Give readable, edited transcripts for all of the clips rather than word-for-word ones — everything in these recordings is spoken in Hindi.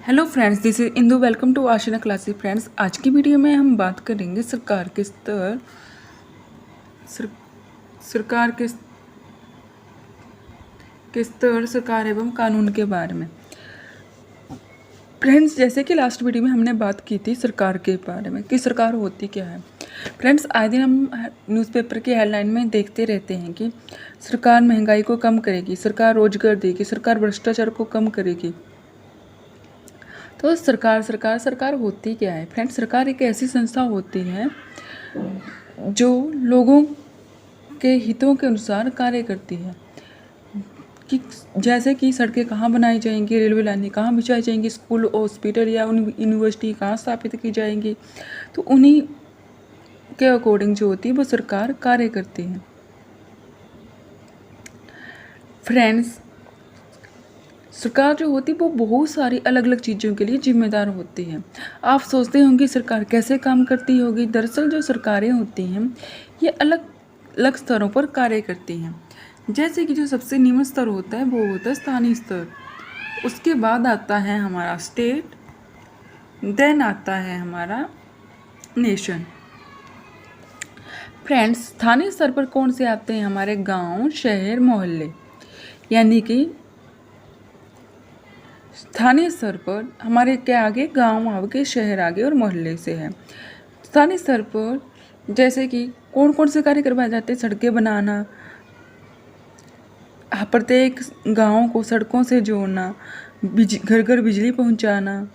Hello friends, this is Indu. Welcome to Ashina classes. Friends, आज की वीडियो में हम बात करेंगे सरकार के स्तर सर, सरकार के स्तर, सरकार एवं कानून के बारे में। फ्रेंड्स, जैसे कि लास्ट वीडियो में हमने बात की थी सरकार के बारे में कि सरकार होती क्या है। फ्रेंड्स, आए दिन हम न्यूज़पेपर की हेडलाइन में देखते रहते हैं कि सरकार महंगाई को कम करेगी, सरकार रोजगार देगी, सरकार भ्रष्टाचार को कम करेगी। तो सरकार सरकार सरकार होती क्या है? फ्रेंड्स, सरकार एक ऐसी संस्था होती है जो लोगों के हितों के अनुसार कार्य करती है कि जैसे कि सड़कें कहाँ बनाई जाएंगी, रेलवे लाइनें कहाँ बिछाई जाएंगी, स्कूल, हॉस्पिटल या यूनिवर्सिटी कहाँ स्थापित की जाएंगी, तो उन्हीं के अकॉर्डिंग जो होती है वो सरकार कार्य करती है। फ्रेंड्स, सरकार जो होती है वो बहुत सारी अलग अलग चीज़ों के लिए जिम्मेदार होती है। आप सोचते होंगे सरकार कैसे काम करती होगी। दरअसल जो सरकारें होती हैं ये अलग अलग स्तरों पर कार्य करती हैं। जैसे कि जो सबसे निम्न स्तर होता है वो होता है स्थानीय स्तर, उसके बाद आता है हमारा स्टेट, देन आता है हमारा नेशन। फ्रेंड्स, स्थानीय स्तर पर कौन से आते हैं? हमारे गांव, शहर, मोहल्ले। यानी कि स्थानीय स्तर पर हमारे क्या आगे, गांव आगे, शहर आगे और मोहल्ले से है। स्थानीय स्तर पर जैसे कि कौन कौन से कार्य करवाए जाते हैं? सड़कें बनाना, प्रत्येक गांव को सड़कों से जोड़ना, घर घर बिजली पहुंचाना,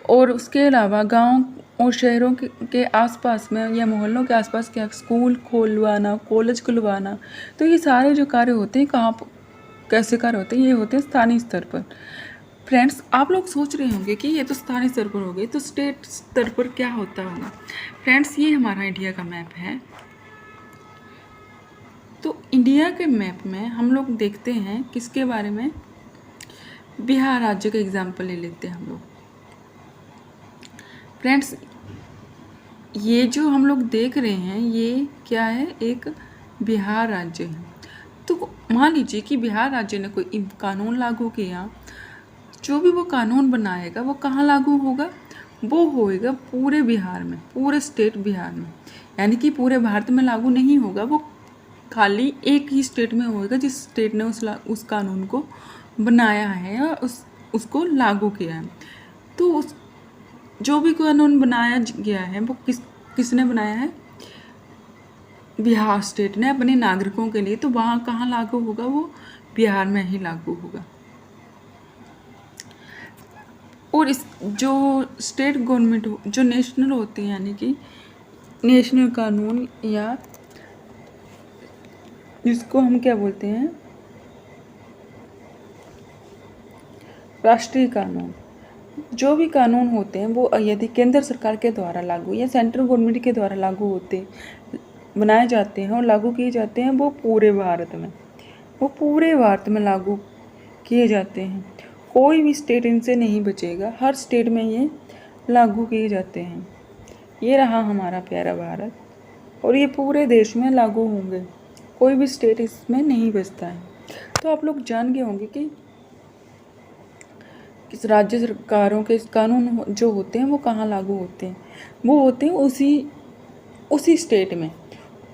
और उसके अलावा गांव और शहरों के आसपास में या मोहल्लों के आसपास क्या स्कूल खोलवाना, कॉलेज खुलवाना। तो ये सारे जो कार्य होते हैं कहाँ कैसे कार्य होते हैं? ये होते हैं स्थानीय स्तर पर। फ्रेंड्स, आप लोग सोच रहे होंगे कि ये तो स्थानीय स्तर पर हो गए, तो स्टेट स्तर पर क्या होता होगा? फ्रेंड्स, ये हमारा इंडिया का मैप है। तो इंडिया के मैप में हम लोग देखते हैं किसके बारे में? बिहार राज्य का एग्जाम्पल ले लेते हैं हम लोग। फ्रेंड्स, ये जो हम लोग देख रहे हैं ये क्या है? एक बिहार राज्य है। तो मान लीजिए कि बिहार राज्य ने कोई कानून लागू किया, जो भी वो कानून बनाएगा वो कहाँ लागू होगा? वो होएगा पूरे बिहार में, पूरे स्टेट बिहार में। यानी कि पूरे भारत में लागू नहीं होगा, वो खाली एक ही स्टेट में होएगा जिस स्टेट ने उस कानून को बनाया है या उसको लागू किया है। तो उस जो भी कानून बनाया गया है वो किसने बनाया है? बिहार स्टेट ने अपने नागरिकों के लिए। तो वहाँ कहाँ लागू होगा? वो बिहार में ही लागू होगा। और इस जो स्टेट गवर्नमेंट जो नेशनल होती है, यानी कि नेशनल कानून या जिसको हम क्या बोलते हैं, राष्ट्रीय कानून, जो भी कानून होते हैं वो यदि केंद्र सरकार के द्वारा लागू या सेंट्रल गवर्नमेंट के द्वारा लागू होते बनाए जाते हैं और लागू किए जाते हैं, वो पूरे भारत में लागू किए जाते हैं। कोई भी स्टेट इनसे नहीं बचेगा, हर स्टेट में ये लागू किए जाते हैं। ये रहा हमारा प्यारा भारत, और ये पूरे देश में लागू होंगे, कोई भी स्टेट इसमें नहीं बचता है। तो आप लोग जान गए होंगे कि किस राज्य सरकारों के कानून जो होते हैं वो कहाँ लागू होते हैं? वो होते हैं उसी स्टेट में।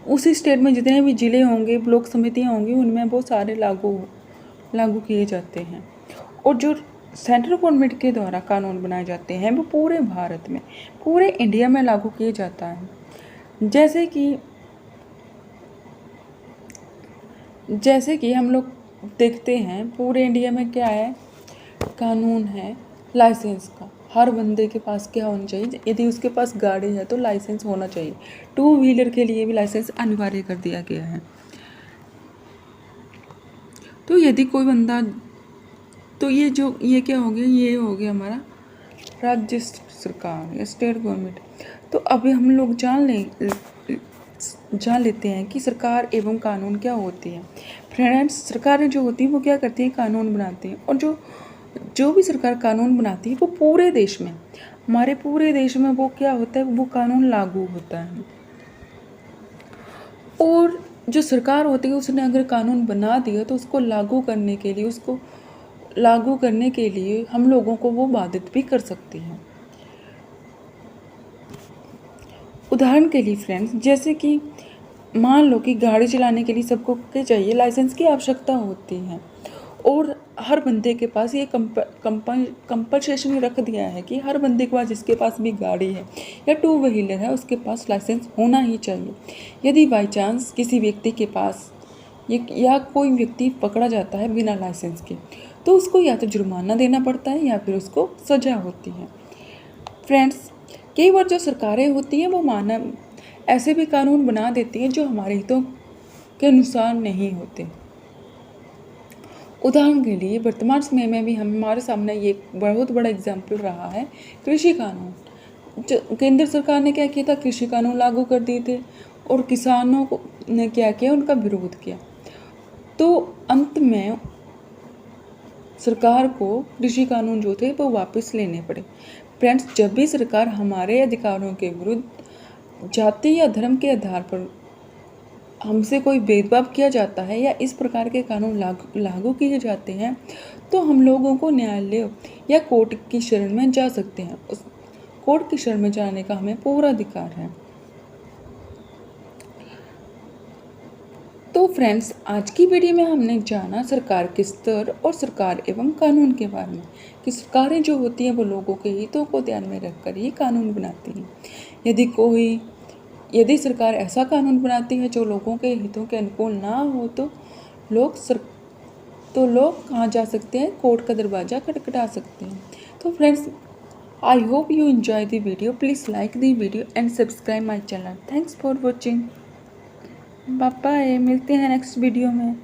उसी स्टेट में जितने भी ज़िले होंगे, ब्लॉक समितियाँ होंगी, उनमें वो सारे लागू किए जाते हैं। और जो सेंट्रल गवर्नमेंट के द्वारा कानून बनाए जाते हैं वो पूरे भारत में, पूरे इंडिया में लागू किए जाता है। जैसे कि हम लोग देखते हैं पूरे इंडिया में क्या है? कानून है लाइसेंस का। हर बंदे के पास क्या होना चाहिए? यदि उसके पास गाड़ी है तो लाइसेंस होना चाहिए। 2 व्हीलर के लिए भी लाइसेंस अनिवार्य कर दिया गया है। तो यदि कोई बंदा, तो ये क्या हो गया? ये हो गया हमारा राज्य सरकार या स्टेट गवर्नमेंट। तो अभी हम लोग जान लेते हैं कि सरकार एवं कानून क्या होती है। फ्रेंड्स, सरकारें जो होती हैं वो क्या करती हैं? कानून बनाती हैं। और जो भी सरकार कानून बनाती है वो पूरे देश में, हमारे पूरे देश में वो क्या होता है? वो कानून लागू होता है। और जो सरकार होती है उसने अगर कानून बना दिया तो उसको लागू करने के लिए उसको लागू करने के लिए हम लोगों को वो बाधित भी कर सकती है। उदाहरण के लिए फ्रेंड्स, जैसे कि मान लो कि गाड़ी चलाने के लिए सबको के चाहिए लाइसेंस की आवश्यकता होती है और हर बंदे के पास ये कंपल्सेशन रख दिया है कि हर बंदे के पास, जिसके पास भी गाड़ी है या टू व्हीलर है, उसके पास लाइसेंस होना ही चाहिए। यदि बाई चांस किसी व्यक्ति के पास या कोई व्यक्ति पकड़ा जाता है बिना लाइसेंस के, तो उसको या तो जुर्माना देना पड़ता है या फिर उसको सज़ा होती है। फ्रेंड्स, कई बार जो सरकारें होती हैं वो ऐसे भी कानून बना देती हैं जो हमारे हितों के अनुसार नहीं होते। उदाहरण के लिए वर्तमान समय में भी हमारे सामने ये बहुत बड़ा एग्जाम्पल रहा है कृषि कानून। जो केंद्र सरकार ने क्या किया था, कृषि कानून लागू कर दिए थे और किसानों को ने क्या किया, उनका विरोध किया। तो अंत में सरकार को कृषि कानून जो थे वो वापस लेने पड़े। फ्रेंड्स, जब भी सरकार हमारे अधिकारों के विरुद्ध जाति या धर्म के आधार पर हमसे कोई भेदभाव किया जाता है या इस प्रकार के कानून लागू किए जाते हैं, तो हम लोगों को न्यायालय या कोर्ट की शरण में जा सकते हैं। उस कोर्ट की शरण में जाने का हमें पूरा अधिकार है। तो फ्रेंड्स, आज की वीडियो में हमने जाना सरकार के स्तर और सरकार एवं कानून के बारे में कि सरकारें जो होती हैं वो लोगों के हितों को ध्यान में रखकर ही कानून बनाती हैं। यदि सरकार ऐसा कानून बनाती है जो लोगों के हितों के अनुकूल ना हो, तो लोग कहाँ जा सकते हैं, कोर्ट का दरवाज़ा खटखटा सकते हैं। तो friends, I hope you enjoy the video. Please like the video and subscribe my channel. Thanks for watching. Bye bye, मिलते हैं नेक्स्ट वीडियो में।